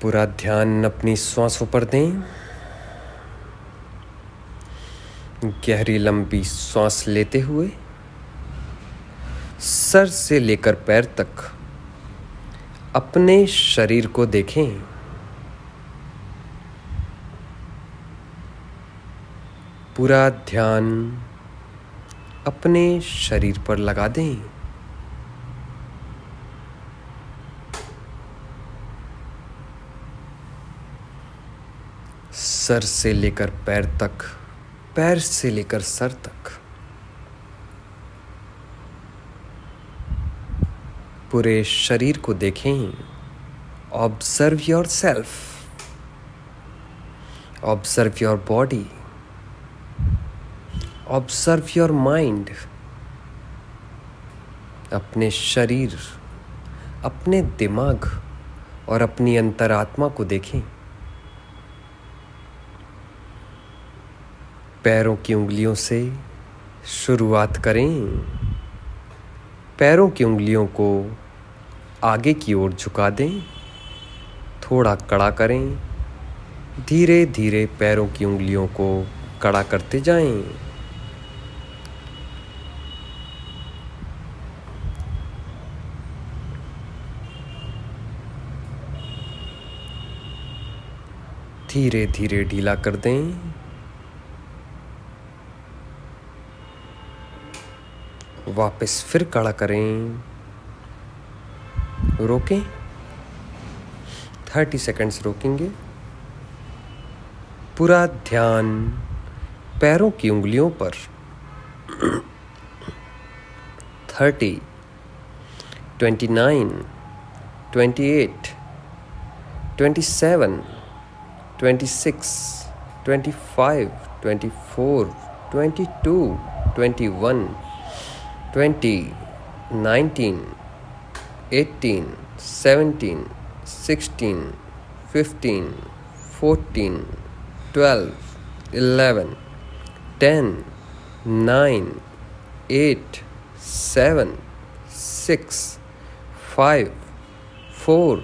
पूरा ध्यान अपनी श्वासों पर दें। गहरी लंबी सांस लेते हुए सर से लेकर पैर तक अपने शरीर को देखें। पूरा ध्यान अपने शरीर पर लगा दें। सर से लेकर पैर तक, पैर से लेकर सर तक पूरे शरीर को देखें। Observe your self, observe your body, observe your mind. अपने शरीर, अपने दिमाग और अपनी अंतरात्मा को देखें। पैरों की उंगलियों से शुरुआत करें। पैरों की उंगलियों को आगे की ओर झुका दें, थोड़ा कड़ा करें। धीरे धीरे पैरों की उंगलियों को कड़ा करते जाएं। धीरे धीरे ढीला कर दें। वापस फिर कड़ा करें। रोकें, 30 सेकंड्स रोकेंगे। पूरा ध्यान पैरों की उंगलियों पर। 30, 29, 28, 27, 26, 25, 24, 22, 21, 20, 19, 18, 17, 16, 15, 14, 12, 11, 10, 9, 8, 7, 6, 5, 4,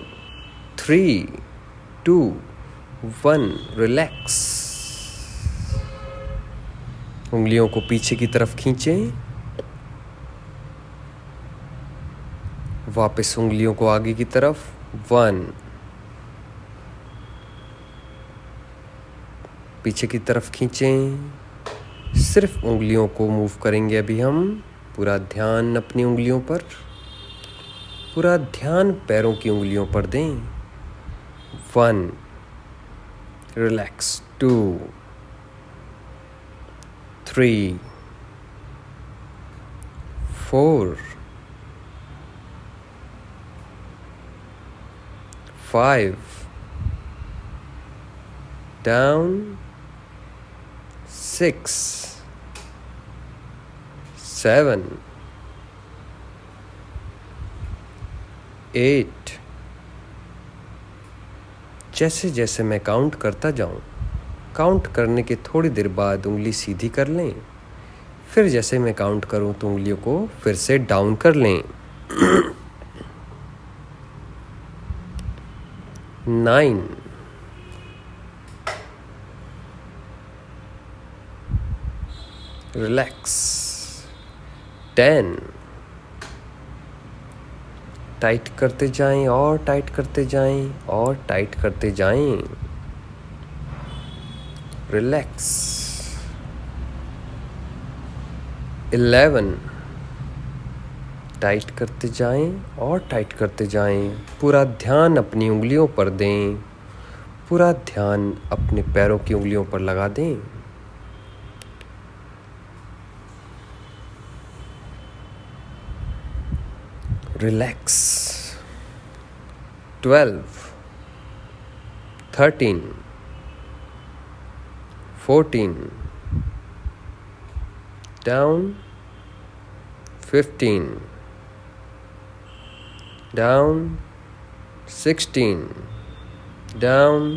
3, 2, 1। रिलैक्स। उंगलियों को पीछे की तरफ खींचें। वापस उंगलियों को आगे की तरफ। 1, पीछे की तरफ खींचें। सिर्फ उंगलियों को मूव करेंगे अभी हम। पूरा ध्यान अपनी उंगलियों पर, पूरा ध्यान पैरों की उंगलियों पर दें। 1, रिलैक्स। 2, 3, 4, 5, down, 6, 7, 8। जैसे जैसे मैं काउंट करता जाऊं, काउंट करने के थोड़ी देर बाद उंगली सीधी कर लें। फिर जैसे मैं काउंट करूं तो उंगलियों को फिर से डाउन कर लें। 9, रिलैक्स। 10, टाइट करते जाएं और टाइट करते जाएं और टाइट करते जाएं। रिलैक्स। 11, टाइट करते जाएं और टाइट करते जाएं। पूरा ध्यान अपनी उंगलियों पर दें। पूरा ध्यान अपने पैरों की उंगलियों पर लगा दें। Relax. 12, 13, 14, down, 15, down, 16, down,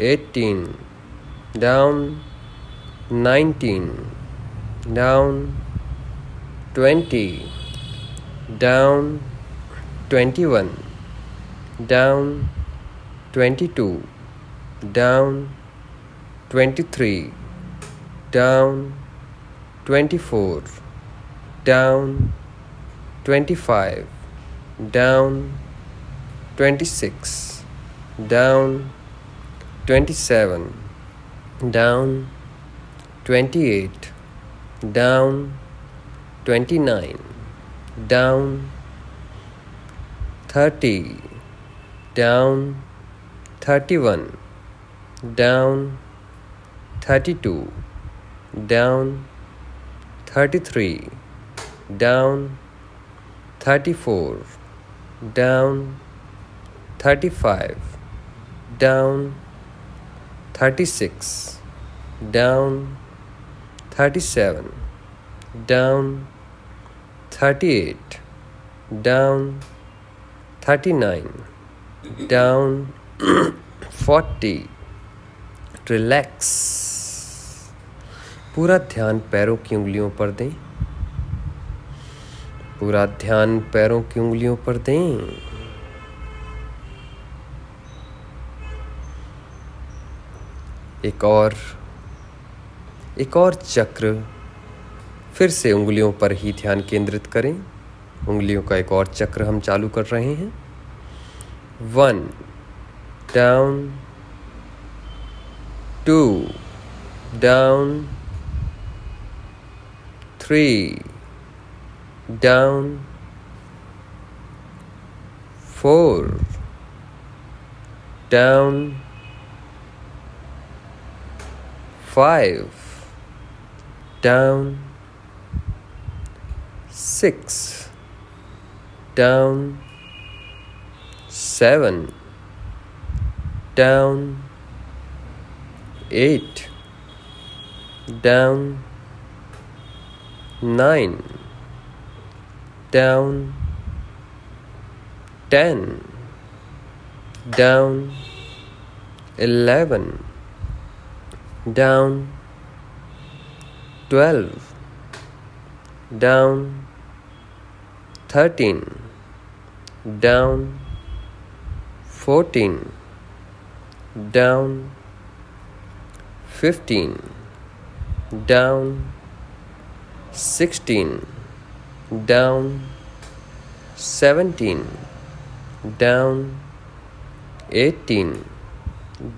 18, down, 19, down, 20, down, 21, down, 22, down, 23, down, 24, down, 25, down, 26, down, 27, down, 28, down, 29, down, 30, down, 31, down, 32, down, 33, down, 34, down, 35, down, 36, down, 37, down, 38, down, 39, down, 40. Relax. पूरा ध्यान पैरों की उंगलियों पर दें। पूरा ध्यान पैरों की उंगलियों पर दें। एक और चक्र फिर से उंगलियों पर ही ध्यान केंद्रित करें। उंगलियों का एक और चक्र हम चालू कर रहे हैं। 1, down, 2, down, 3, down, 4, down, 5, down, 6, down, 7, down, 8, down, 9, down, 10, down, 11, down, 12, down, 13, down, 14, down, 15, down, 16, down, 17, down, 18,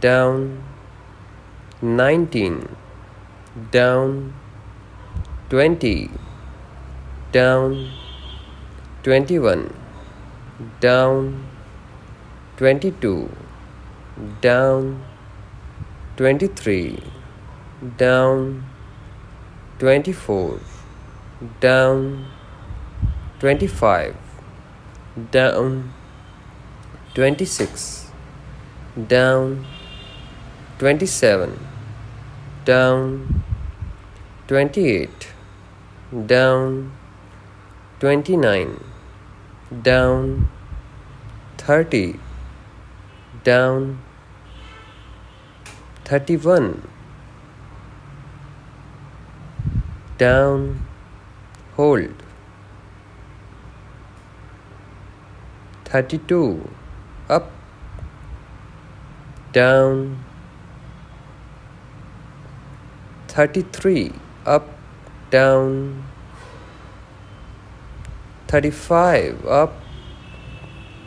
down, 19, down, 20, down, 21, down, 22, down, 23, down, 24, down, 25, down, 26, down, 27, down, 28, down, 29, down, 30, down, 31, down, hold, 32, up, down, 33, up, down, 35, up,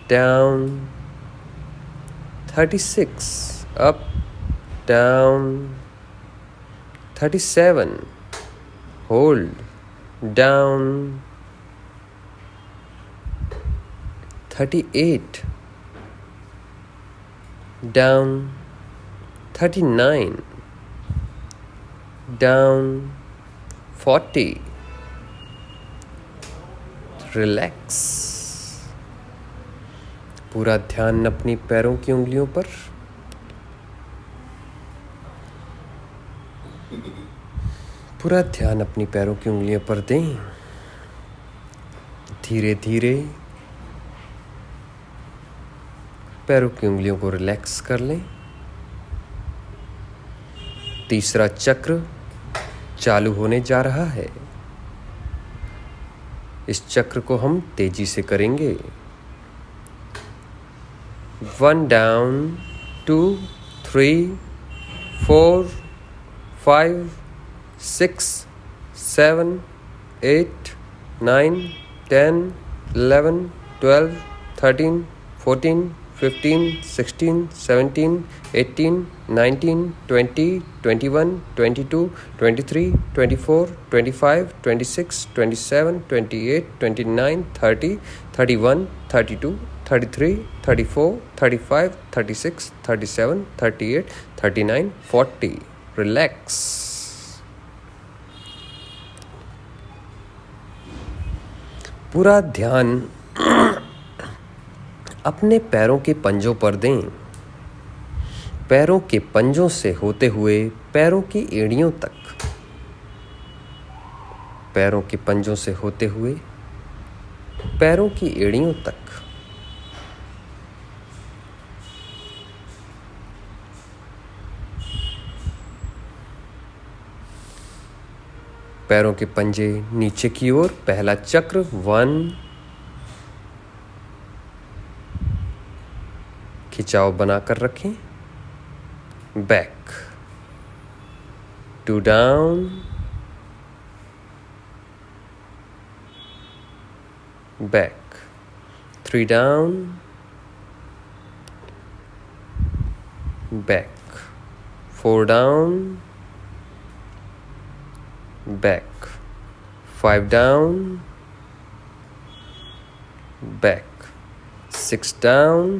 down, 36, up, down, 37, hold, down, 38, down, 39, down, 40. Relax. पूरा ध्यान अपनी पैरों की उंगलियों पर। पूरा ध्यान अपनी पैरों की उंगलियों पर दें। धीरे धीरे पैरों की उंगलियों को रिलैक्स कर लें। तीसरा चक्र चालू होने जा रहा है। इस चक्र को हम तेजी से करेंगे। 1 down, 2, 3, 4, 5, 6, 7, 8, 9, 10, 11, 12, 13, 14, 15, 16, 17, 18, 19, 20, 21, 22, 23, 24, 25, 26, 27, 28, 29, 30, 31, 32, 33, 34, 35, 36, 37, 38, 39, 40. Relax. पूरा ध्यान अपने पैरों के पंजों पर दें। पैरों के पंजों से होते हुए पैरों की एड़ियों तक। पैरों के पंजों से होते हुए पैरों की एड़ियों तक। पैरों के पंजे नीचे की ओर। पहला चक्र 1, खिंचाव बनाकर रखें। Back, 2 down, back, 3 down, back, 4 down, back, 5 down, back, 6 down,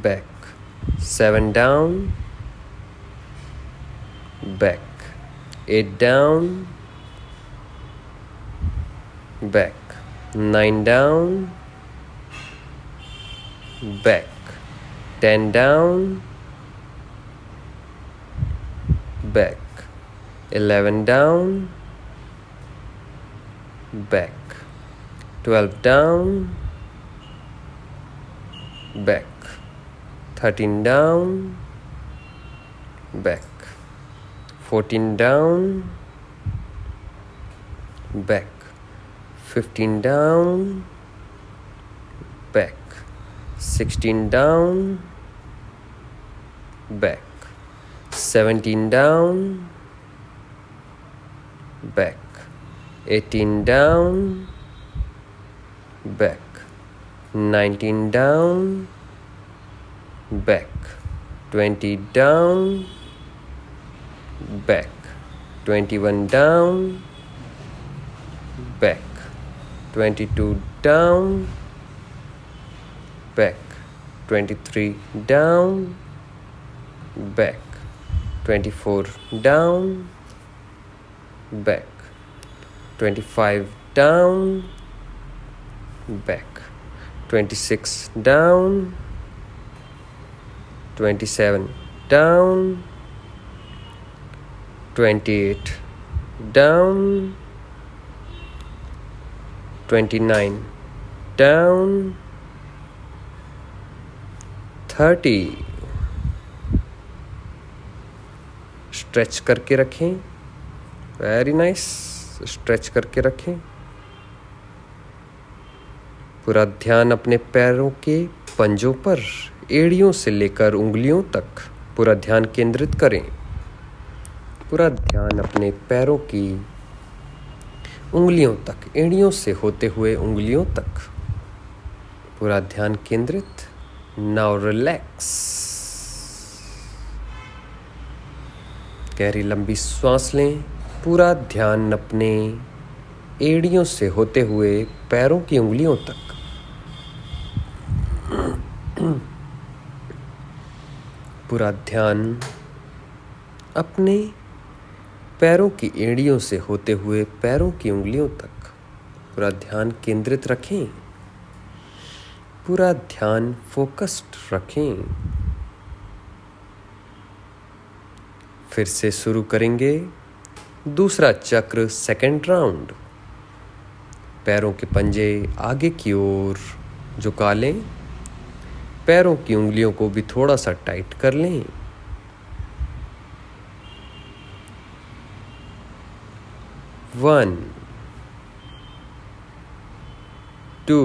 back, 7 down, back, 8 down, back, 9 down, back, 10 down, back, 11 down, back, 12 down, back, 13 down, back, 14 down, back, 15 down, back, 16 down, back, 17 down, back, 18 down, back, 19 down, back, 20 down, back, 21 down, back, 22 down, back, 23 down, back, 24 down, back, 25 down, back, 26 down, 27 down, 28 down, 29 down, 30. Stretch करके रखें। Very nice. Stretch करके रखें। पूरा ध्यान अपने पैरों के पंजों पर, एड़ियों से लेकर उंगलियों तक पूरा ध्यान केंद्रित करें। पूरा ध्यान अपने पैरों की उंगलियों तक, एड़ियों से होते हुए उंगलियों तक पूरा ध्यान केंद्रित। Now relax. गहरी लंबी सांस लें। पूरा ध्यान अपने एड़ियों से होते हुए पैरों की उंगलियों तक। पूरा ध्यान अपने पैरों की एड़ियों से होते हुए पैरों की उंगलियों तक पूरा ध्यान केंद्रित रखें। पूरा ध्यान फोकस्ड रखें। फिर से शुरू करेंगे दूसरा चक्र, सेकंड राउंड। पैरों के पंजे आगे की ओर झुका लें। पैरों की उंगलियों को भी थोड़ा सा टाइट कर लें। One, 2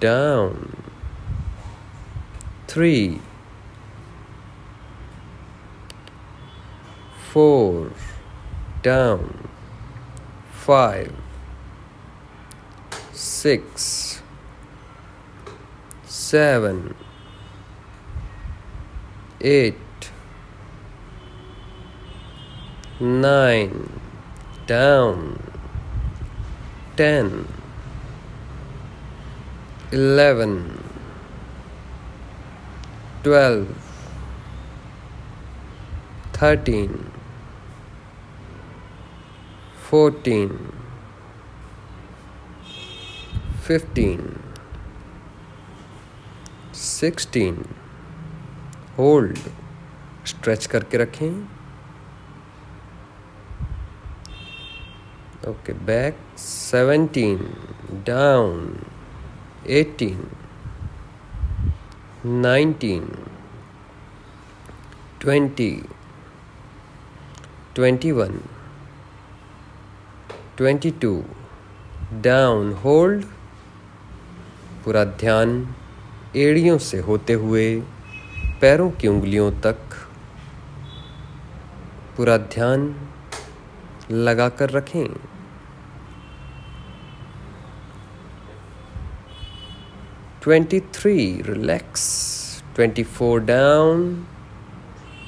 down, 3 4 down 5 6 7 8 9 down 10 11 12 13 14 15 16 hold stretch करके रखें okay back 17 down 18 19 20 21 22 down hold पूरा ध्यान एड़ियों से होते हुए पैरों की उंगलियों तक पूरा ध्यान लगाकर रखें 23 रिलैक्स 24 डाउन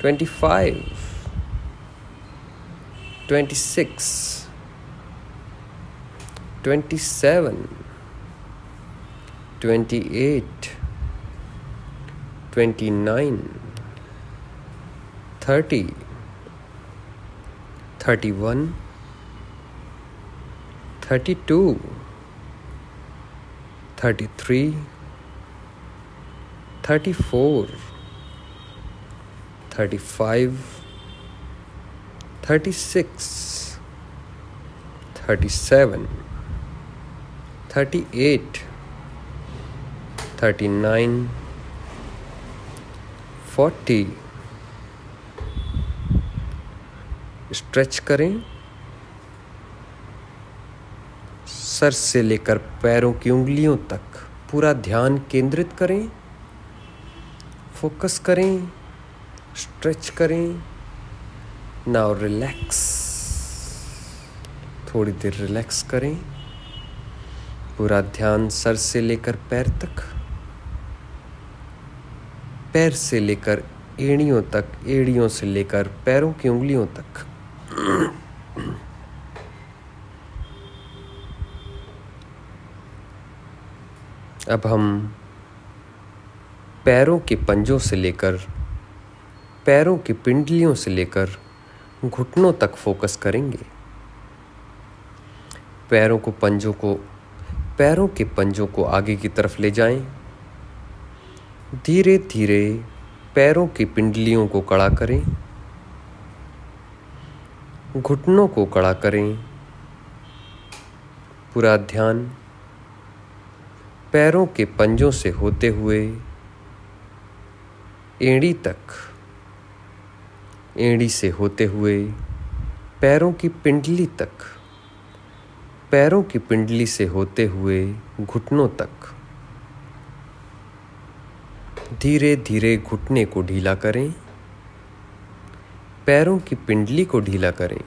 25 26 27 28 29 30 31 32 33 34 35 36 37 38 39 40 स्ट्रेच करें सर से लेकर पैरों की उंगलियों तक पूरा ध्यान केंद्रित करें फोकस करें स्ट्रेच करें नाउ रिलैक्स थोड़ी देर रिलैक्स करें पूरा ध्यान सर से लेकर पैर तक पैर से लेकर एड़ियों तक एड़ियों से लेकर पैरों की उंगलियों तक अब हम पैरों के पंजों से लेकर पैरों की पिंडलियों से लेकर घुटनों तक फोकस करेंगे पैरों के पंजों को आगे की तरफ ले जाएं धीरे धीरे पैरों की पिंडलियों को कड़ा करें घुटनों को कड़ा करें पूरा ध्यान पैरों के पंजों से होते हुए एड़ी तक एड़ी से होते हुए पैरों की पिंडली तक पैरों की पिंडली से होते हुए घुटनों तक धीरे धीरे घुटने को ढीला करें पैरों की पिंडली को ढीला करें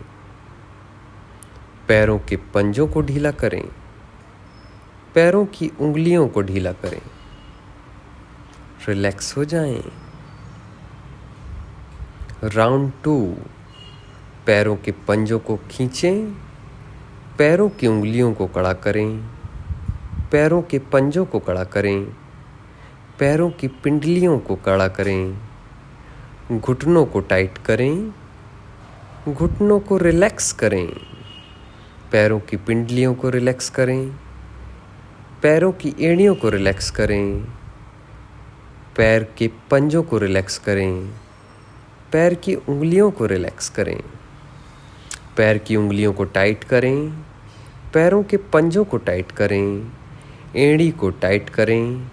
पैरों के पंजों को ढीला करें पैरों की उंगलियों को ढीला करें रिलैक्स हो जाएं राउंड 2 पैरों के पंजों को खींचें पैरों की उंगलियों को कड़ा करें पैरों के पंजों को कड़ा करें पैरों की पिंडलियों को कड़ा करें घुटनों को टाइट करें घुटनों को रिलैक्स करें पैरों की पिंडलियों को रिलैक्स करें पैरों की एड़ियों को रिलैक्स करें पैर के पंजों को रिलैक्स करें पैर की उंगलियों को रिलैक्स करें पैर की उंगलियों को टाइट करें पैरों के पंजों को टाइट करें एड़ी को टाइट करें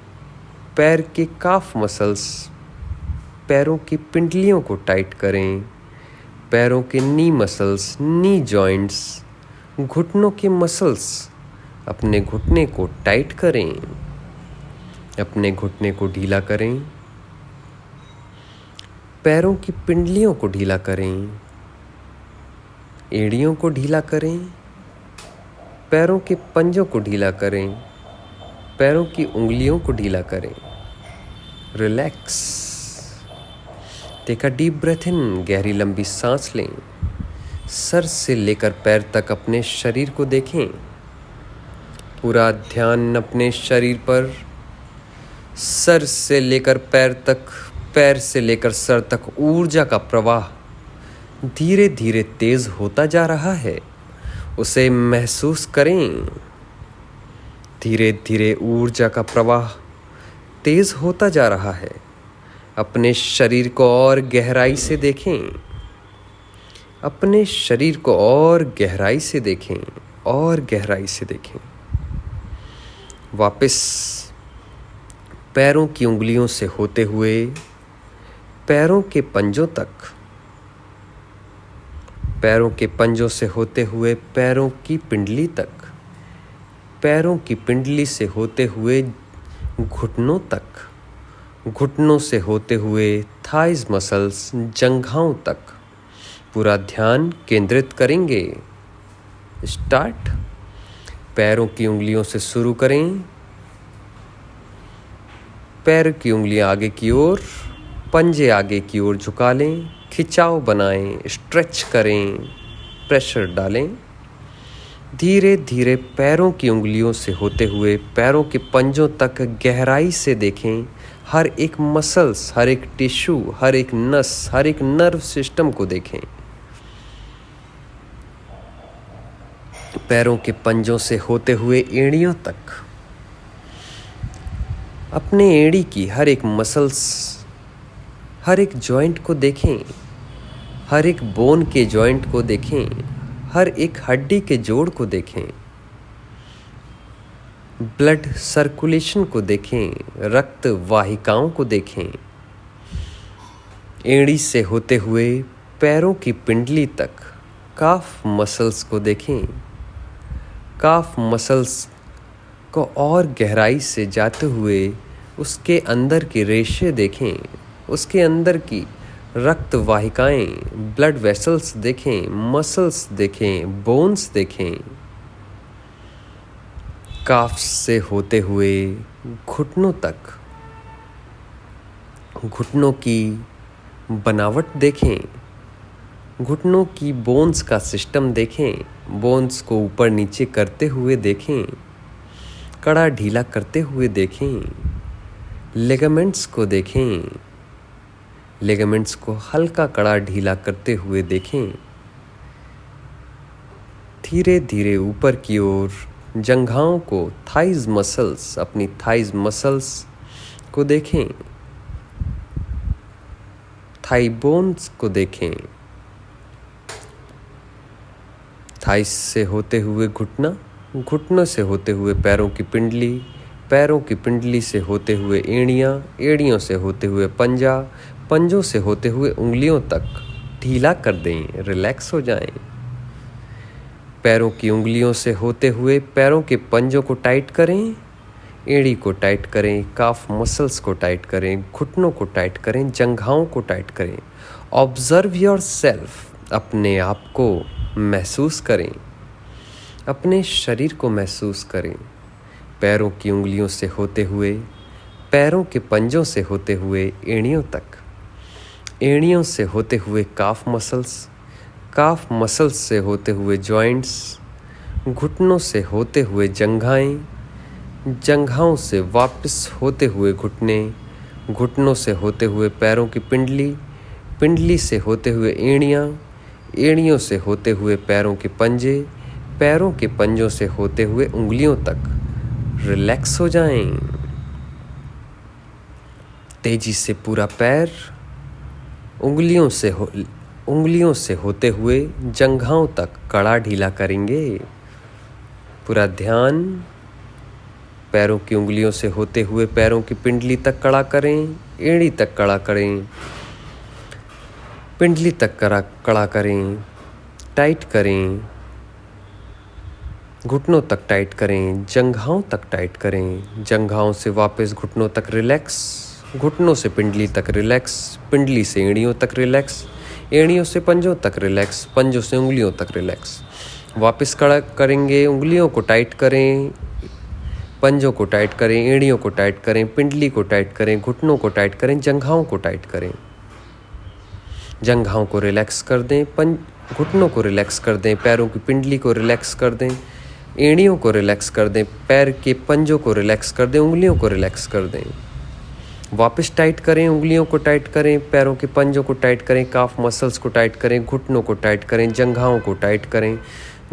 पैर के काफ मसल्स पैरों की पिंडलियों को टाइट करें पैरों के नी मसल्स नी जॉइंट्स घुटनों के मसल्स अपने घुटने को टाइट करें अपने घुटने को ढीला करें पैरों की पिंडलियों को ढीला करें, एड़ियों को ढीला करें, पैरों के पंजों को ढीला करें, पैरों की उंगलियों को ढीला करें। Relax. Take a deep breath in, गहरी लंबी सांस लें। सर से लेकर पैर तक अपने शरीर को देखें। पूरा ध्यान अपने शरीर पर, सर से लेकर पैर तक, पैर से लेकर सर तक ऊर्जा का प्रवाह धीरे धीरे तेज होता जा रहा है, उसे महसूस करें। धीरे धीरे ऊर्जा का प्रवाह तेज होता जा रहा है। अपने शरीर को और गहराई से देखें, अपने शरीर को और गहराई से देखें, और गहराई से देखें। वापस पैरों की उंगलियों से होते हुए पैरों के पंजों तक, पैरों के पंजों से होते हुए पैरों की पिंडली तक, पैरों की पिंडली से होते हुए घुटनों तक, घुटनों से होते हुए थाइज मसल्स, जंघाओं तक पूरा ध्यान केंद्रित करेंगे। स्टार्ट। पैरों की उंगलियों से शुरू करें। पैर की उंगलियां आगे की ओर, पंजे आगे की ओर झुका लें, खिंचाव बनाएं, स्ट्रेच करें, प्रेशर डालें। धीरे धीरे पैरों की उंगलियों से होते हुए पैरों के पंजों तक गहराई से देखें। हर एक मसल्स, हर एक टिश्यू, हर एक नस, हर एक नर्व सिस्टम को देखें। पैरों के पंजों से होते हुए एड़ियों तक, अपने एड़ी की हर एक मसल्स, हर एक जॉइंट को देखें, हर एक बोन के जॉइंट को देखें, हर एक हड्डी के जोड़ को देखें। ब्लड सर्कुलेशन को देखें, रक्त वाहिकाओं को देखें। एड़ी से होते हुए पैरों की पिंडली तक काफ मसल्स को देखें। काफ मसल्स को और गहराई से जाते हुए उसके अंदर के रेशे देखें, उसके अंदर की रक्त वाहिकाएं, ब्लड वेसल्स देखें, मसल्स देखें, बोन्स देखें। काफ से होते हुए घुटनों तक, घुटनों की बनावट देखें, घुटनों की बोन्स का सिस्टम देखें, बोन्स को ऊपर नीचे करते हुए देखें, कड़ा ढीला करते हुए देखें। लिगामेंट्स को देखें, लिगामेंट्स को हल्का कड़ा ढीला करते हुए देखें। धीरे धीरे ऊपर की ओर जंघाओं को, थाइज मसल्स, अपनी थाइज मसल्स को देखें, थाई बोन्स को देखें। थाइस से होते हुए घुटना, घुटनों से होते हुए पैरों की पिंडली, पैरों की पिंडली से होते हुए एड़ियाँ, एड़ियों से होते हुए पंजा, पंजों से होते हुए उंगलियों तक ढीला कर दें, रिलैक्स हो जाएं। पैरों की उंगलियों से होते हुए पैरों के पंजों को टाइट करें, एड़ी को टाइट करें, काफ मसल्स को टाइट करें, घुटनों को टाइट करें, जंघाओं को टाइट करें। ऑब्जर्व योरसेल्फ, अपने आप को महसूस करें, अपने शरीर को महसूस करें। पैरों की उंगलियों से होते हुए, पैरों के पंजों से होते हुए एड़ियों तक, एड़ियों से होते हुए काफ मसल्स, काफ मसल्स से होते हुए जॉइंट्स, घुटनों से होते हुए जंघाएं, जंघाओं से वापस होते हुए घुटने, घुटनों से होते हुए पैरों की पिंडली, पिंडली से होते हुए एड़ियाँ, एड़ियों से होते हुए पैरों के पंजे, पैरों के पंजों से होते हुए उंगलियों तक रिलैक्स हो जाएं। तेजी से पूरा पैर उंगलियों से होते हुए जंघाओं तक कड़ा ढीला करेंगे। पूरा ध्यान पैरों की उंगलियों से होते हुए पैरों की पिंडली तक कड़ा करें, एड़ी तक कड़ा करें, पिंडली तक कड़ा करें, टाइट करें, घुटनों तक टाइट करें, जंघाओं तक टाइट करें, जंघाओं से वापस घुटनों तक रिलैक्स, घुटनों से पिंडली तक रिलैक्स, पिंडली से एड़ियों तक रिलैक्स, एड़ियों से पंजों तक रिलैक्स, पंजों से उंगलियों तक रिलैक्स। वापस खड़ा करेंगे, उंगलियों को टाइट करें, पंजों को टाइट करें, एड़ियों को टाइट करें, पिंडली को टाइट करें, घुटनों को टाइट करें, जंघाओं को टाइट करें। जंघाओं को रिलैक्स कर दें, घुटनों को रिलैक्स कर दें, पैरों की पिंडली को रिलैक्स कर दें, एड़ियों को रिलैक्स कर दें, पैर के पंजों को रिलैक्स कर दें, उंगलियों को रिलैक्स कर दें। वापस टाइट करें, उंगलियों को टाइट करें, पैरों के पंजों को टाइट करें, काफ मसल्स को टाइट करें, घुटनों को टाइट करें, जंघाओं को टाइट करें,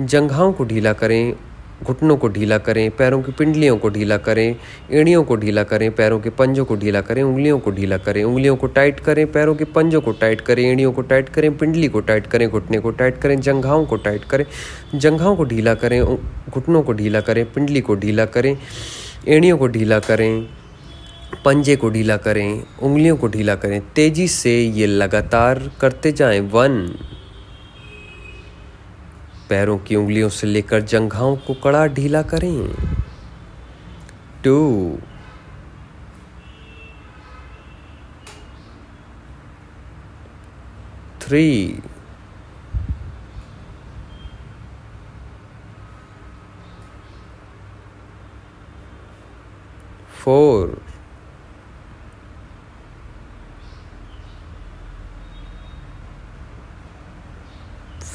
जंघाओं को ढीला करें, घुटनों को ढीला करें, पैरों की पिंडलियों को ढीला करें, एड़ियों को ढीला करें, पैरों के पंजों को ढीला करें, उंगलियों को ढीला करें, उंगलियों को टाइट करें, पैरों के पंजों को टाइट करें, एड़ियों को टाइट करें, पिंडली को टाइट करें, घुटने को टाइट करें, जंघाओं को टाइट करें, जंघाओं को ढीला करें, घुटनों को ढीला करें, पिंडली को ढीला करें, एड़ियों को ढीला करें, पंजे को ढीला करें, उंगलियों को ढीला करें। तेजी से ये लगातार करते जाएं। 1, पैरों की उंगलियों से लेकर जंघाओं को कड़ा ढीला करें। 2, 3, 4,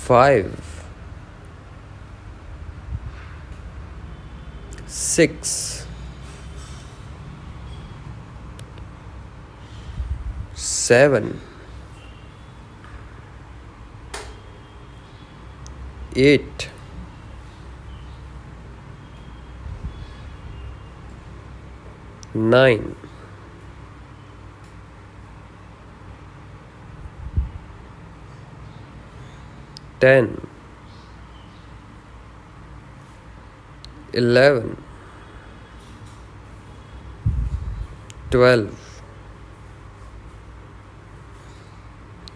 5, 6, 7, 8, 9, 10, 11, 12,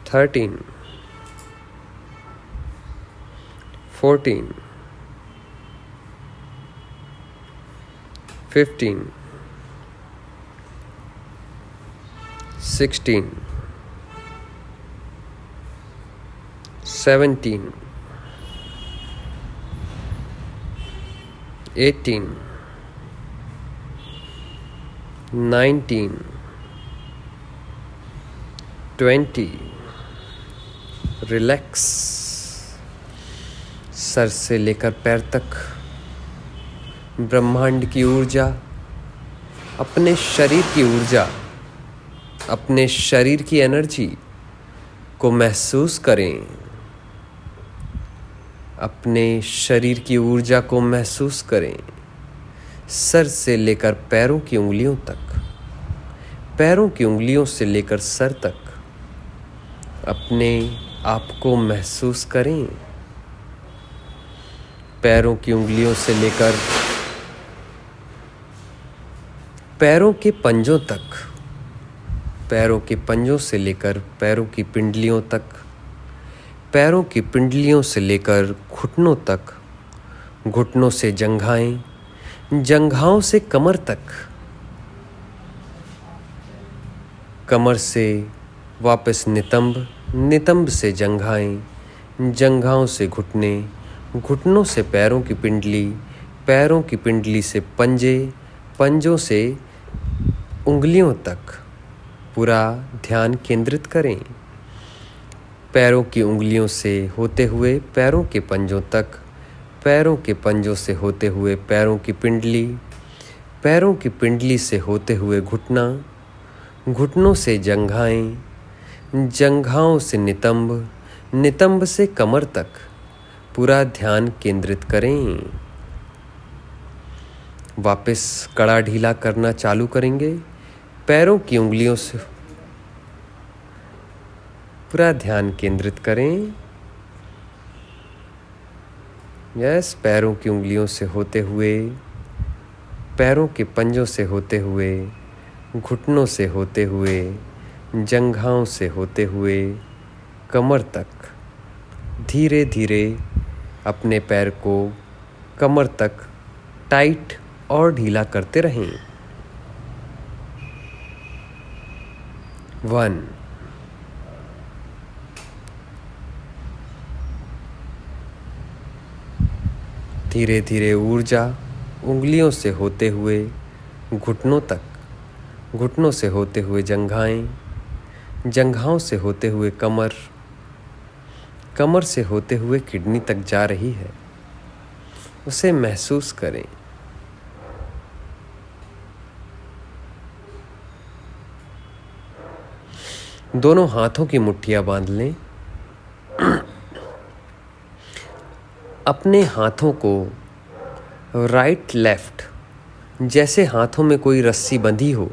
13, 14, 15, 16, 17, 18, 19, 20। रिलैक्स। सर से लेकर पैर तक ब्रह्मांड की ऊर्जा, अपने शरीर की ऊर्जा, अपने शरीर की एनर्जी को महसूस करें। अपने शरीर की ऊर्जा को महसूस करें। सर से लेकर पैरों की उंगलियों तक, पैरों की उंगलियों से लेकर सर तक अपने आप को महसूस करें। पैरों की उंगलियों से लेकर पैरों के पंजों तक, पैरों के पंजों से लेकर पैरों की पिंडलियों तक, पैरों की पिंडलियों से लेकर घुटनों तक, घुटनों से जंघाएं, जंघाओं से कमर तक, कमर से वापस नितंब, नितंब से जंघाएं, जंघाओं से घुटने, घुटनों से पैरों की पिंडली, पैरों की पिंडली से पंजे, पंजों से उंगलियों तक पूरा ध्यान केंद्रित करें। पैरों की उंगलियों से होते हुए पैरों के पंजों तक, पैरों के पंजों से होते हुए पैरों की पिंडली, पैरों की पिंडली से होते हुए घुटना, घुटनों से जंघाएं, जंघाओं से नितंब, नितंब से कमर तक पूरा ध्यान केंद्रित करें। वापस कड़ा ढीला करना चालू करेंगे। पैरों की उंगलियों से पूरा ध्यान केंद्रित करें। यस, पैरों की उंगलियों से होते हुए, पैरों के पंजों से होते हुए, घुटनों से होते हुए, जंघाओं से होते हुए कमर तक धीरे धीरे अपने पैर को कमर तक टाइट और ढीला करते रहें। 1. धीरे धीरे ऊर्जा उंगलियों से होते हुए घुटनों तक, घुटनों से होते हुए जंघाएं, जंघाओं से होते हुए कमर, कमर से होते हुए किडनी तक जा रही है। उसे महसूस करें। दोनों हाथों की मुट्ठियां बांध लें। अपने हाथों को राइट लेफ्ट, जैसे हाथों में कोई रस्सी बंधी हो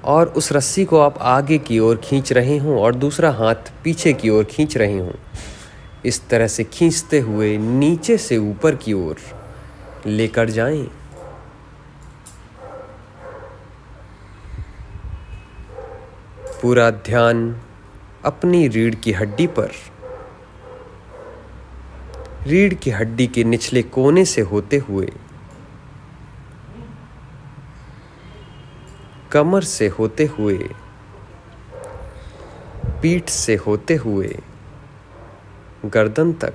और उस रस्सी को आप आगे की ओर खींच रहे हों और दूसरा हाथ पीछे की ओर खींच रहे हों, इस तरह से खींचते हुए नीचे से ऊपर की ओर लेकर जाएं। पूरा ध्यान अपनी रीढ़ की हड्डी पर, रीढ़ की हड्डी के निचले कोने से होते हुए, कमर से होते हुए, पीठ से होते हुए गर्दन तक,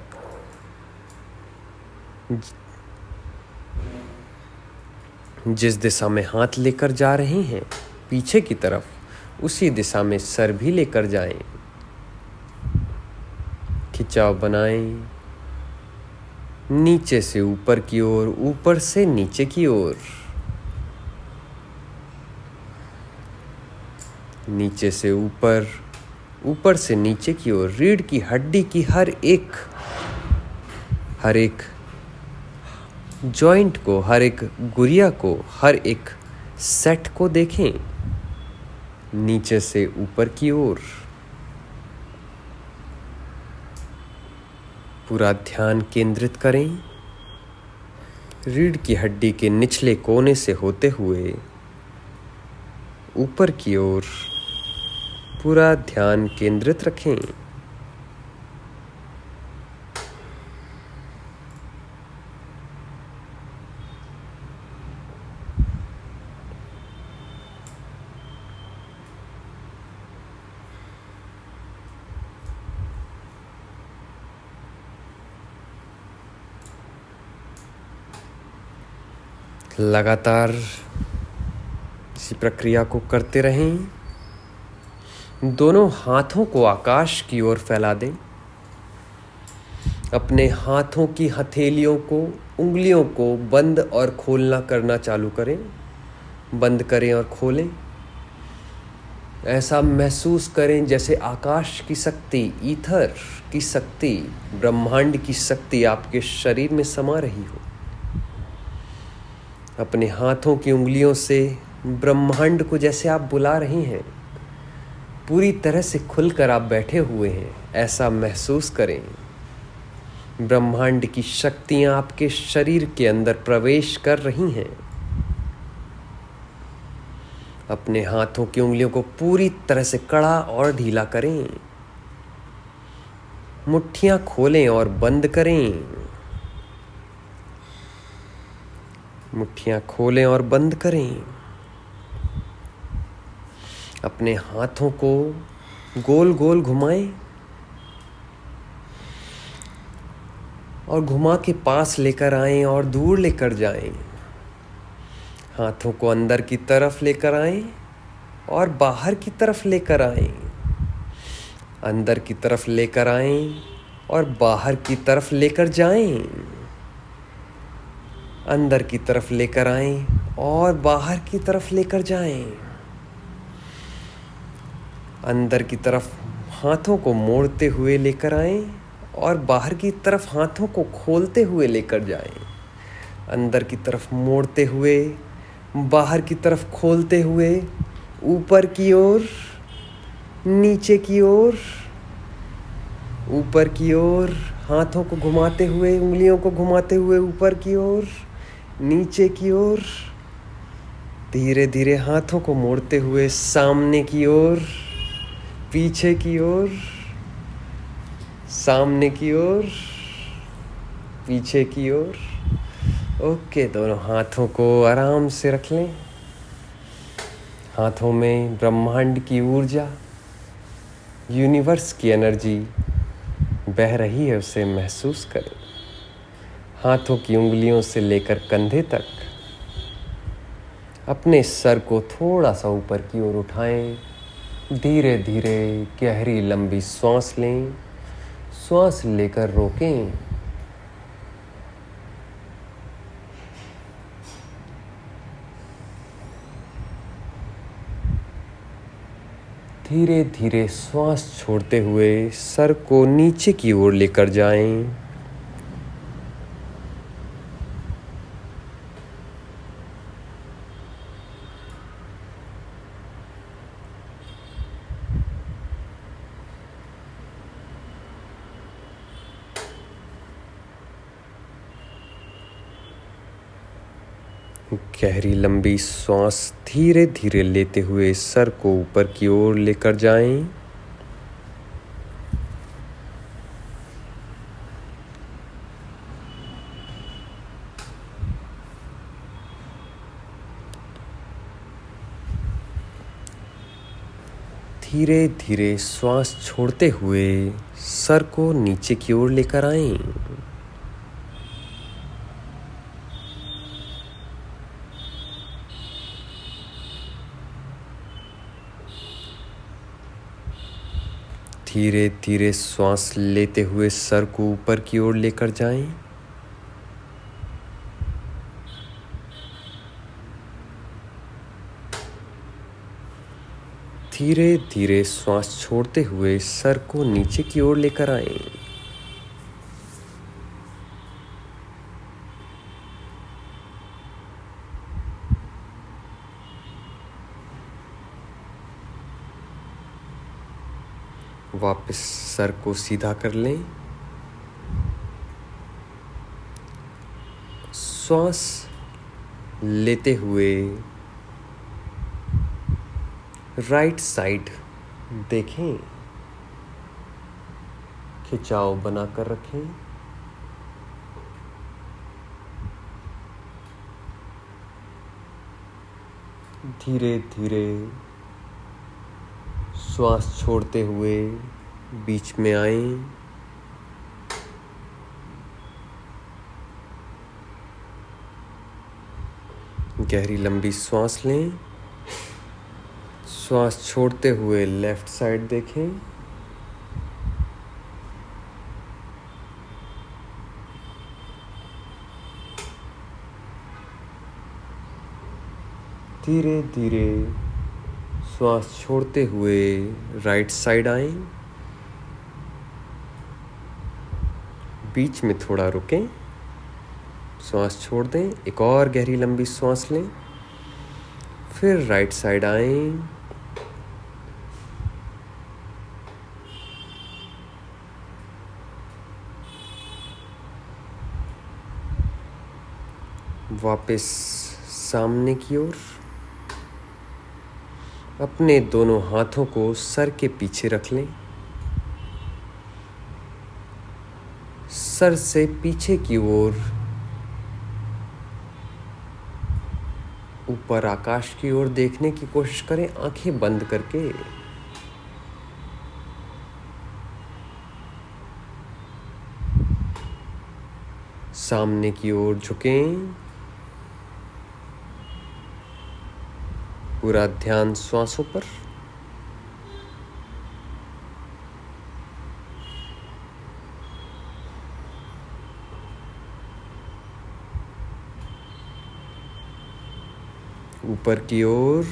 जिस दिशा में हाथ लेकर जा रहे हैं पीछे की तरफ, उसी दिशा में सर भी लेकर जाएं। खिंचाव बनाएं, नीचे से ऊपर की ओर, ऊपर से नीचे की ओर, नीचे से ऊपर, ऊपर से नीचे की ओर। रीढ़ की हड्डी की हर एक जॉइंट को, हर एक गुरिया को, हर एक सेट को देखें नीचे से ऊपर की ओर। पूरा ध्यान केंद्रित करें रीढ़ की हड्डी के निचले कोने से होते हुए ऊपर की ओर। पूरा ध्यान केंद्रित रखें। लगातार इसी प्रक्रिया को करते रहें। दोनों हाथों को आकाश की ओर फैला दें। अपने हाथों की हथेलियों को, उंगलियों को बंद और खोलना करना चालू करें। बंद करें और खोलें। ऐसा महसूस करें जैसे आकाश की शक्ति, ईथर की शक्ति, ब्रह्मांड की शक्ति आपके शरीर में समा रही हो। अपने हाथों की उंगलियों से ब्रह्मांड को जैसे आप बुला रहे हैं, पूरी तरह से खुलकर आप बैठे हुए हैं, ऐसा महसूस करें। ब्रह्मांड की शक्तियां आपके शरीर के अंदर प्रवेश कर रही हैं। अपने हाथों की उंगलियों को पूरी तरह से कड़ा और ढीला करें। मुट्ठियां खोलें और बंद करें। मुट्ठियां खोलें और बंद करें। अपने हाथों को गोल गोल घुमाएं और घुमा के पास लेकर आएं और दूर लेकर जाएं। हाथों को अंदर की तरफ लेकर आएं और बाहर की तरफ लेकर आएं। अंदर की तरफ लेकर आएं और बाहर की तरफ लेकर जाएं। अंदर की तरफ लेकर आएं और बाहर की तरफ लेकर जाएं। अंदर की तरफ हाथों को मोड़ते हुए लेकर आएं और बाहर की तरफ हाथों को खोलते हुए लेकर जाएं। अंदर की तरफ मोड़ते हुए, बाहर की तरफ खोलते हुए, ऊपर की ओर, नीचे की ओर, ऊपर की ओर, हाथों को घुमाते हुए, उंगलियों को घुमाते हुए ऊपर की ओर, नीचे की ओर। धीरे धीरे हाथों को मोड़ते हुए सामने की ओर, पीछे की ओर, सामने की ओर, पीछे की ओर। ओके, दोनों हाथों को आराम से रख लें। हाथों में ब्रह्मांड की ऊर्जा, यूनिवर्स की एनर्जी बह रही है, उसे महसूस करें। हाथों की उंगलियों से लेकर कंधे तक अपने सर को थोड़ा सा ऊपर की ओर उठाएं। धीरे धीरे गहरी लंबी सांस लें। सांस लेकर रोकें। धीरे धीरे श्वास छोड़ते हुए सर को नीचे की ओर लेकर जाएं। गहरी लंबी सांस धीरे धीरे लेते हुए सर को ऊपर की ओर लेकर जाएं। धीरे धीरे श्वास छोड़ते हुए सर को नीचे की ओर लेकर आएं। धीरे धीरे श्वास लेते हुए सर को ऊपर की ओर लेकर जाएं। धीरे धीरे श्वास छोड़ते हुए सर को नीचे की ओर लेकर आएं। वापस सर को सीधा कर लें। श्वास लेते हुए राइट साइड देखें। खिंचाव बनाकर रखें। धीरे धीरे श्वास छोड़ते हुए बीच में आएं। गहरी लंबी सांस लें। श्वास छोड़ते हुए लेफ्ट साइड देखें। धीरे धीरे श्वास छोड़ते हुए राइट साइड आएं। बीच में थोड़ा रुकें। श्वास छोड़ दें। एक और गहरी लंबी सांस लें। फिर राइट साइड आएं। वापस सामने की ओर। अपने दोनों हाथों को सर के पीछे रख लें। सर से पीछे की ओर ऊपर आकाश की ओर देखने की कोशिश करें, आंखें बंद करके। सामने की ओर झुकें। पूरा ध्यान श्वासों पर। ऊपर की ओर,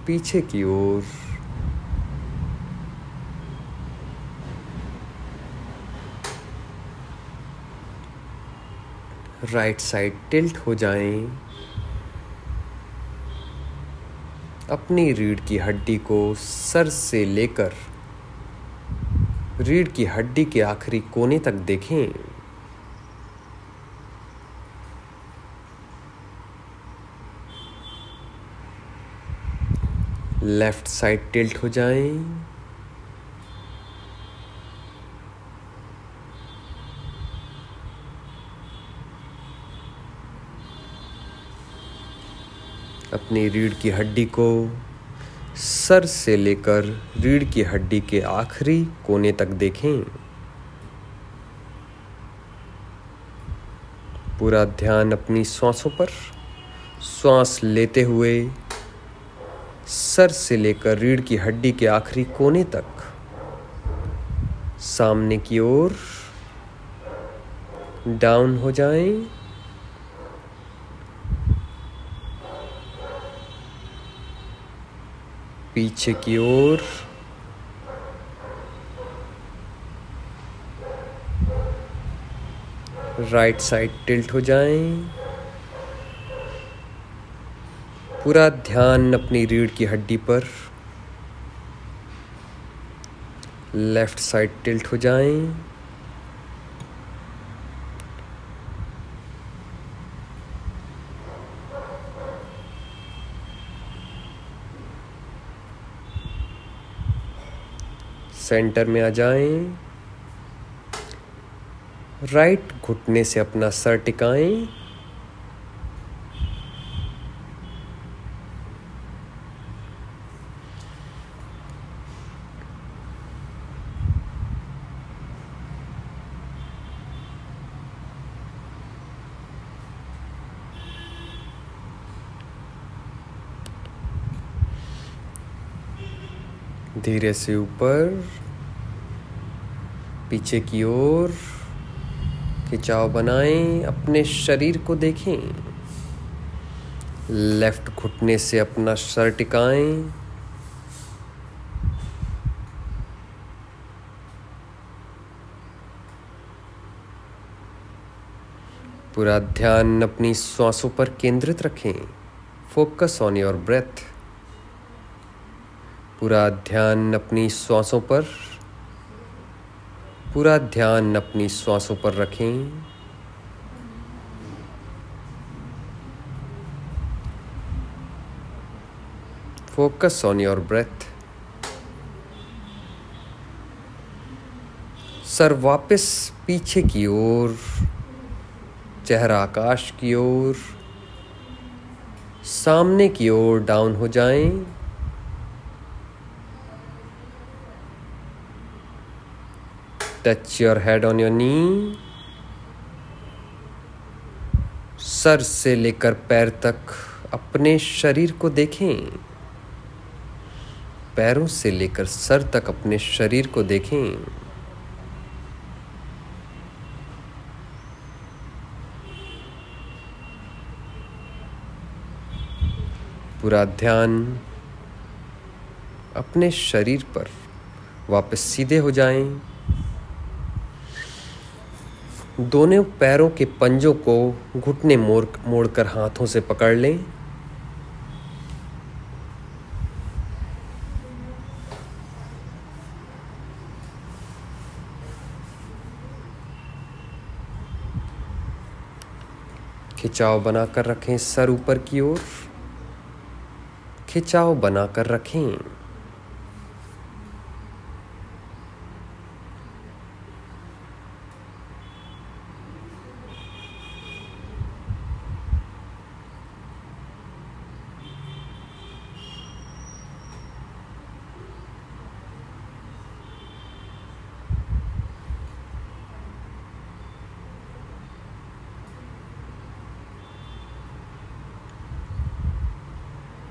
पीछे की ओर। राइट साइड टिल्ट हो जाएं। अपनी रीढ़ की हड्डी को सर से लेकर रीढ़ की हड्डी के आखिरी कोने तक देखें। लेफ्ट साइड टिल्ट हो जाएं। अपनी रीढ़ की हड्डी को सर से लेकर रीढ़ की हड्डी के आखिरी कोने तक देखें। पूरा ध्यान अपनी श्वासों पर। श्वास लेते हुए सर से लेकर रीढ़ की हड्डी के आखिरी कोने तक सामने की ओर डाउन हो जाएं। पीछे की ओर राइट साइड टिल्ट हो जाएं। पूरा ध्यान अपनी रीढ़ की हड्डी पर। लेफ्ट साइड टिल्ट हो जाएं। सेंटर में आ जाएं। राइट घुटने से अपना सर टिकाएं। धीरे से ऊपर पीछे की ओर खिंचाव बनाएं। अपने शरीर को देखें। लेफ्ट घुटने से अपना सर टिकाएं। पूरा ध्यान अपनी श्वासों पर केंद्रित रखें। Focus on your breath. पूरा ध्यान अपनी श्वासों पर। पूरा ध्यान अपनी श्वासों पर रखें। Focus on your breath. सर वापस पीछे की ओर, चेहरा आकाश की ओर, सामने की ओर डाउन हो जाएं। Touch your head on your knee. Sir से लेकर पैर तक अपने शरीर को देखें। पैरों से लेकर सर तक अपने शरीर को देखें। पूरा ध्यान अपने शरीर पर। वापस सीधे हो जाएं। दोनों पैरों के पंजों को घुटने मोड़कर हाथों से पकड़ लें। खिंचाव बनाकर रखें। सर ऊपर की ओर खिंचाव बनाकर रखें।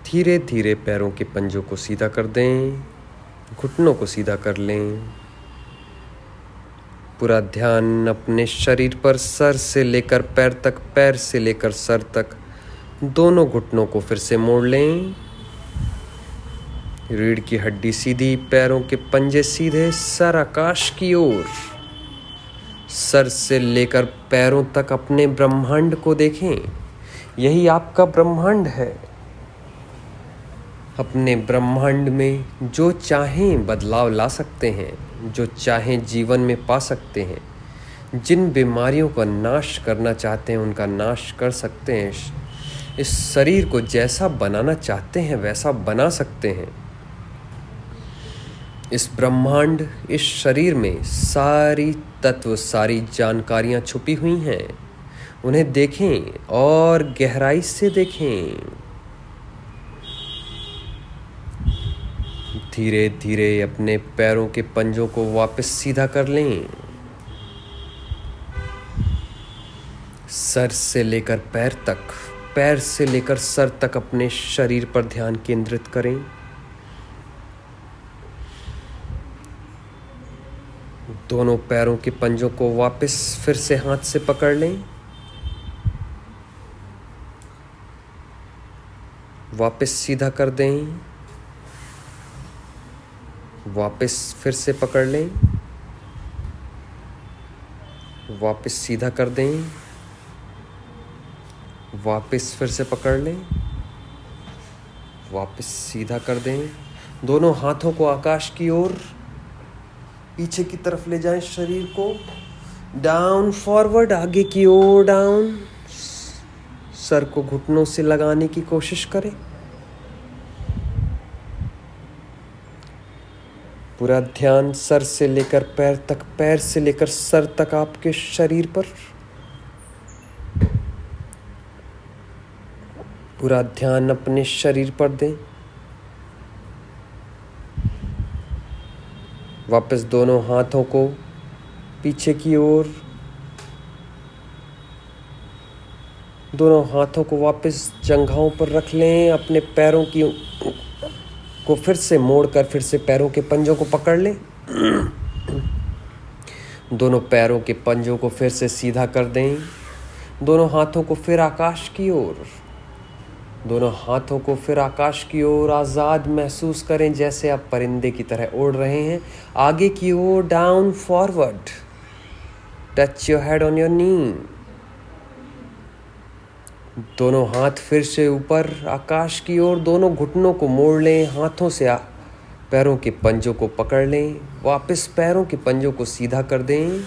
धीरे धीरे पैरों के पंजों को सीधा कर दें। घुटनों को सीधा कर लें। पूरा ध्यान अपने शरीर पर। सर से लेकर पैर तक, पैर से लेकर सर तक। दोनों घुटनों को फिर से मोड़ लें। रीढ़ की हड्डी सीधी, पैरों के पंजे सीधे, सर आकाश की ओर। सर से लेकर पैरों तक अपने ब्रह्मांड को देखें। यही आपका ब्रह्मांड है। अपने ब्रह्मांड में जो चाहें बदलाव ला सकते हैं, जो चाहें जीवन में पा सकते हैं। जिन बीमारियों का नाश करना चाहते हैं उनका नाश कर सकते हैं। इस शरीर को जैसा बनाना चाहते हैं वैसा बना सकते हैं। इस ब्रह्मांड, इस शरीर में सारी तत्व, सारी जानकारियां छुपी हुई हैं। उन्हें देखें और गहराई से देखें। धीरे धीरे अपने पैरों के पंजों को वापस सीधा कर लें। सर से लेकर पैर तक, पैर से लेकर सर तक अपने शरीर पर ध्यान केंद्रित करें। दोनों पैरों के पंजों को वापस फिर से हाथ से पकड़ लें। वापस सीधा कर दें। वापस फिर से पकड़ लें। वापस सीधा कर दें। वापस फिर से पकड़ लें। वापस सीधा कर दें। दोनों हाथों को आकाश की ओर पीछे की तरफ ले जाएं। शरीर को डाउन फॉरवर्ड, आगे की ओर डाउन। सर को घुटनों से लगाने की कोशिश करें। पूरा ध्यान सर से लेकर पैर तक, पैर से लेकर सर तक आपके शरीर पर। पूरा ध्यान अपने शरीर पर दें। वापस दोनों हाथों को पीछे की ओर, दोनों हाथों को वापस जंघाओं पर रख लें। अपने पैरों की को फिर से मोड़कर फिर से पैरों के पंजों को पकड़ लें। दोनों पैरों के पंजों को फिर से सीधा कर दें। दोनों हाथों को फिर आकाश की ओर, दोनों हाथों को फिर आकाश की ओर। आज़ाद महसूस करें जैसे आप परिंदे की तरह उड़ रहे हैं। आगे की ओर down forward. Touch your head on your knee. दोनों हाथ फिर से ऊपर आकाश की ओर। दोनों घुटनों को मोड़ लें। हाथों से पैरों के पंजों को पकड़ लें। वापस पैरों के पंजों को सीधा कर दें।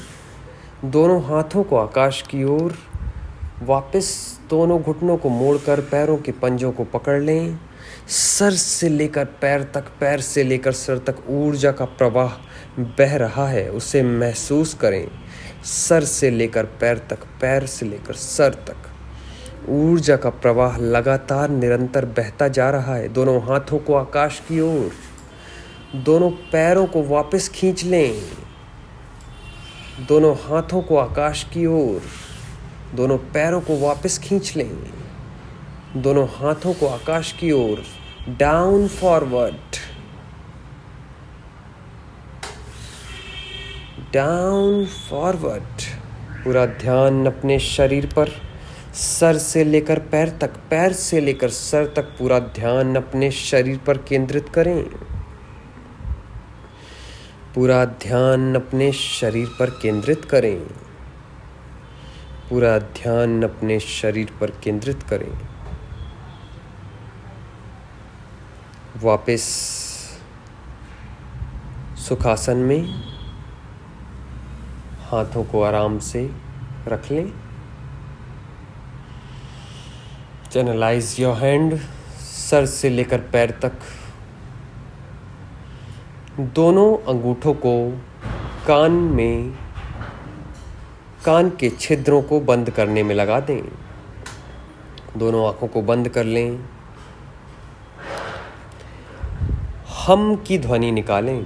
दोनों हाथों को आकाश की ओर। वापस दोनों घुटनों को मोड़कर पैरों के पंजों को पकड़ लें। सर से लेकर पैर तक, पैर से लेकर सर तक ऊर्जा का प्रवाह बह रहा है, उसे महसूस करें। सर से लेकर पैर तक, पैर से लेकर सर तक ऊर्जा का प्रवाह लगातार निरंतर बहता जा रहा है। दोनों हाथों को आकाश की ओर। दोनों पैरों को वापस खींच लें। दोनों हाथों को आकाश की ओर। दोनों पैरों को वापस खींच लें। दोनों हाथों को आकाश की ओर। Down forward, down forward. पूरा ध्यान अपने शरीर पर, सर से लेकर पैर तक, पैर से लेकर सर तक पूरा ध्यान अपने शरीर पर केंद्रित करें। पूरा ध्यान अपने शरीर पर केंद्रित करें। पूरा ध्यान अपने शरीर पर केंद्रित करें। वापस सुखासन में हाथों को आराम से रख लें। चैनलाइज योर हैंड, सर से लेकर पैर तक। दोनों अंगूठों को कान में, कान के छिद्रों को बंद करने में लगा दें। दोनों आंखों को बंद कर लें। हम की ध्वनि निकालें।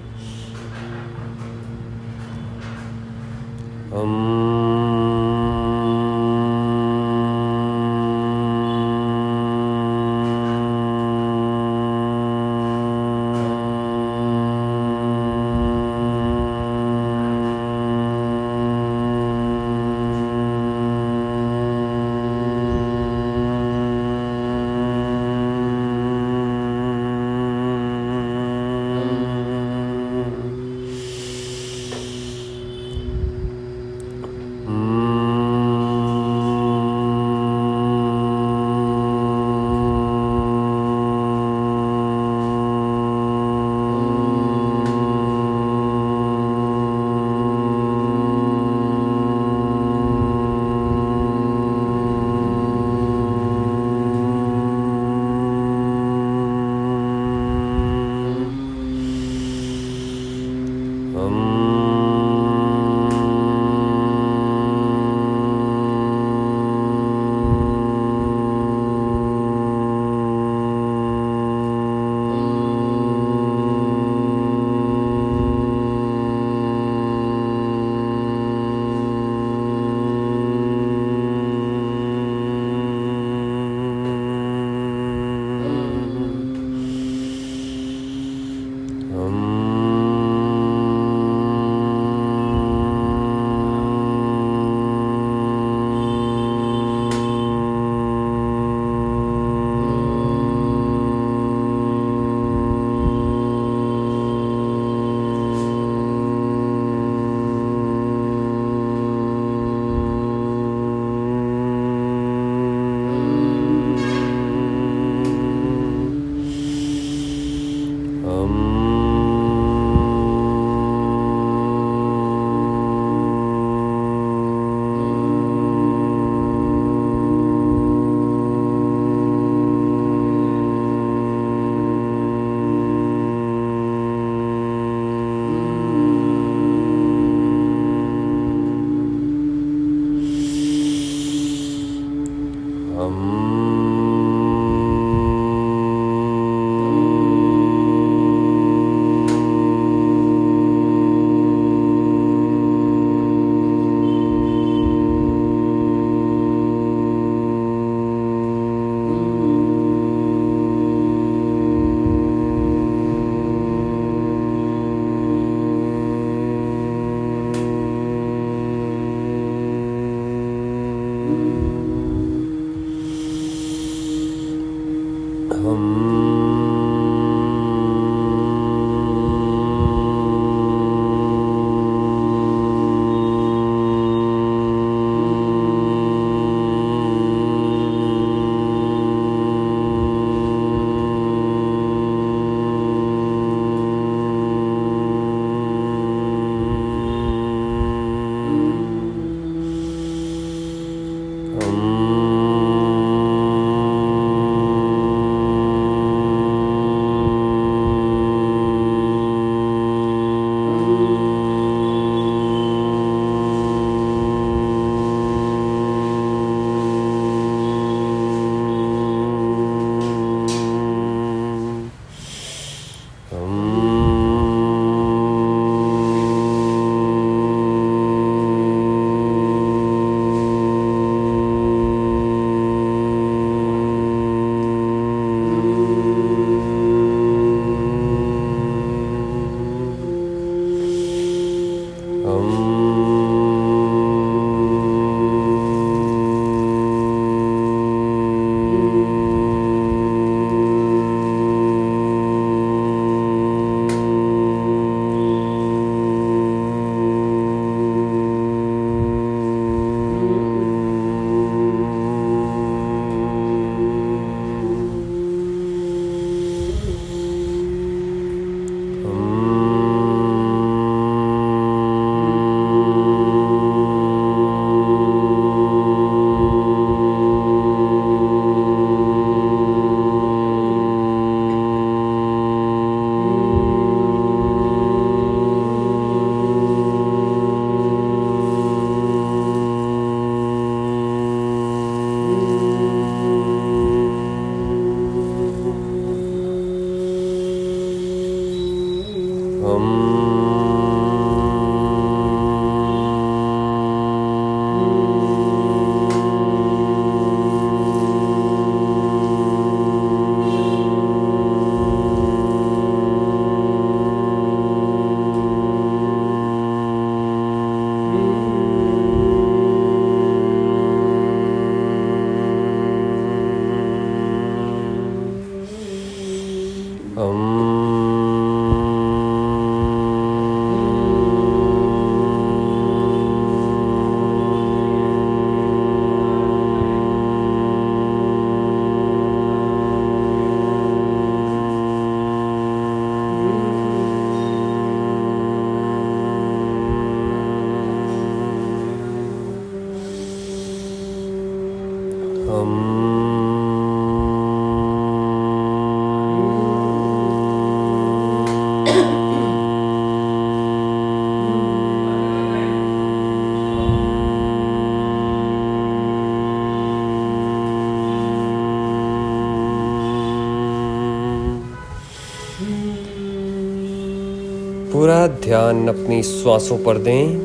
पूरा ध्यान अपनी श्वासों पर दें।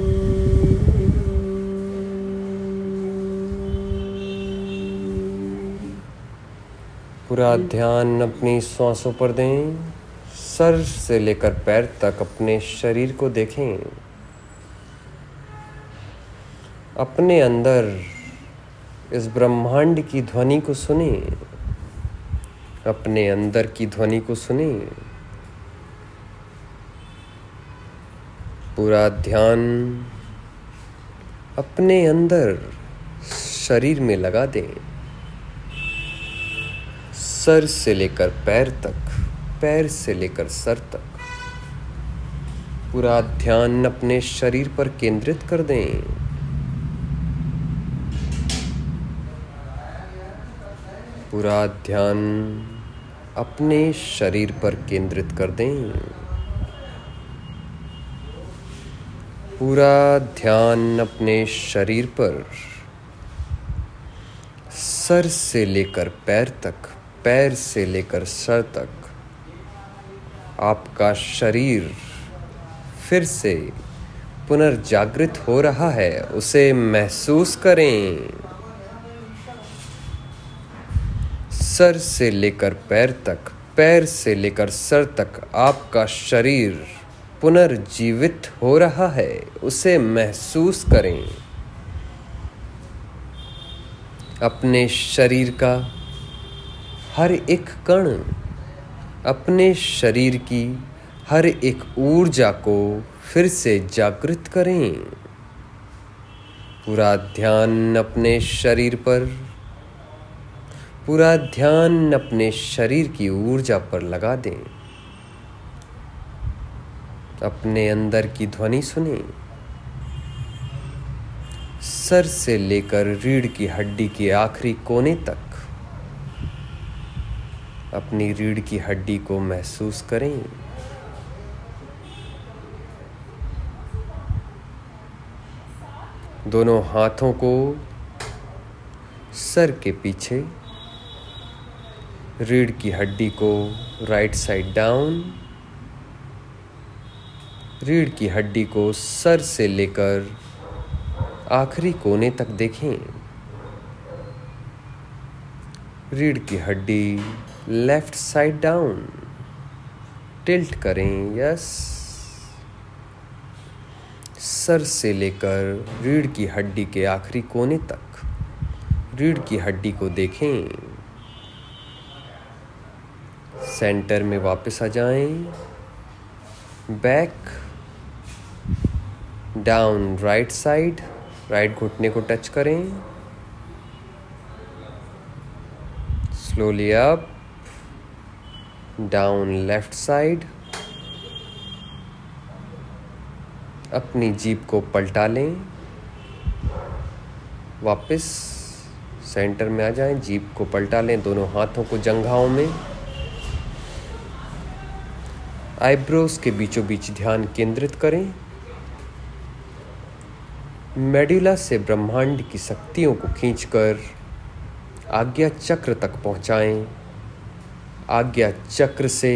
पूरा ध्यान अपनी श्वासों पर दें। सर से लेकर पैर तक अपने शरीर को देखें। अपने अंदर इस ब्रह्मांड की ध्वनि को सुने। अपने अंदर की ध्वनि को सुने। पूरा ध्यान अपने अंदर शरीर में लगा दें। सर से लेकर पैर तक पैर से लेकर सर तक पूरा ध्यान अपने शरीर पर केंद्रित कर दें। पूरा ध्यान अपने शरीर पर केंद्रित कर दें। पूरा ध्यान अपने शरीर पर सर से लेकर पैर तक, पैर से लेकर सर तक आपका शरीर फिर से पुनर्जागृत हो रहा है, उसे महसूस करें। सर से लेकर पैर तक, पैर से लेकर सर तक आपका शरीर पुनर्जीवित हो रहा है, उसे महसूस करें। अपने शरीर का हर एक कण, अपने शरीर की हर एक ऊर्जा को फिर से जागृत करें। पूरा ध्यान अपने शरीर पर, पूरा ध्यान अपने शरीर की ऊर्जा पर लगा दें। अपने अंदर की ध्वनि सुने। सर से लेकर रीढ़ की हड्डी के आखिरी कोने तक अपनी रीढ़ की हड्डी को महसूस करें। दोनों हाथों को सर के पीछे, रीढ़ की हड्डी को राइट साइड डाउन, रीढ़ की हड्डी को सर से लेकर आखिरी कोने तक देखें। रीढ़ की हड्डी लेफ्ट साइड डाउन, टिल्ट करें, यस। सर से लेकर रीढ़ की हड्डी के आखिरी कोने तक रीढ़ की हड्डी को देखें। सेंटर में वापस आ जाएं। Back, down right side, right घुटने को टच करें। Slowly up, down left side. अपनी जीभ को पलटा लें। वापस सेंटर में आ जाएं, जीभ को पलटा लें, दोनों हाथों को जंघाओं में, आईब्रोज के बीचों बीच ध्यान केंद्रित करें। मेडुला से ब्रह्मांड की शक्तियों को खींचकर आज्ञा चक्र तक पहुंचाएं। आज्ञा चक्र से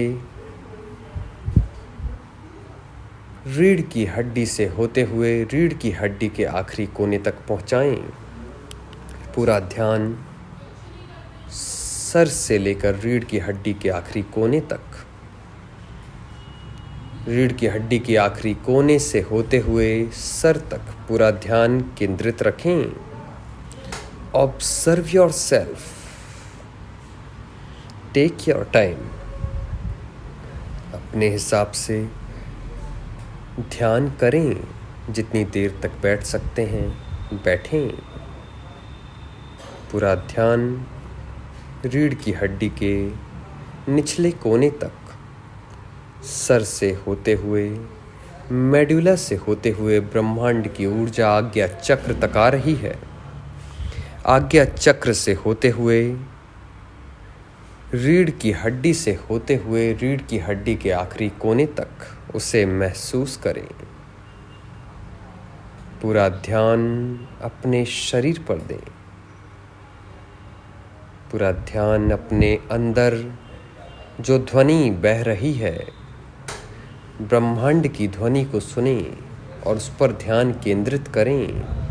रीढ़ की हड्डी से होते हुए रीढ़ की हड्डी के आखिरी कोने तक पहुंचाएं। पूरा ध्यान सर से लेकर रीढ़ की हड्डी के आखिरी कोने तक, रीढ़ की हड्डी के आखिरी कोने से होते हुए सर तक पूरा ध्यान केंद्रित रखें। Observe yourself, take your time. अपने हिसाब से ध्यान करें, जितनी देर तक बैठ सकते हैं बैठें। पूरा ध्यान रीढ़ की हड्डी के निचले कोने तक, सर से होते हुए, मेडुला से होते हुए ब्रह्मांड की ऊर्जा आज्ञा चक्र तक आ रही है। आज्ञा चक्र से होते हुए, रीढ़ की हड्डी से होते हुए रीढ़ की हड्डी के आखिरी कोने तक उसे महसूस करें। पूरा ध्यान अपने शरीर पर दें। पूरा ध्यान अपने अंदर जो ध्वनि बह रही है, ब्रह्मांड की ध्वनि को सुनें और उस पर ध्यान केंद्रित करें।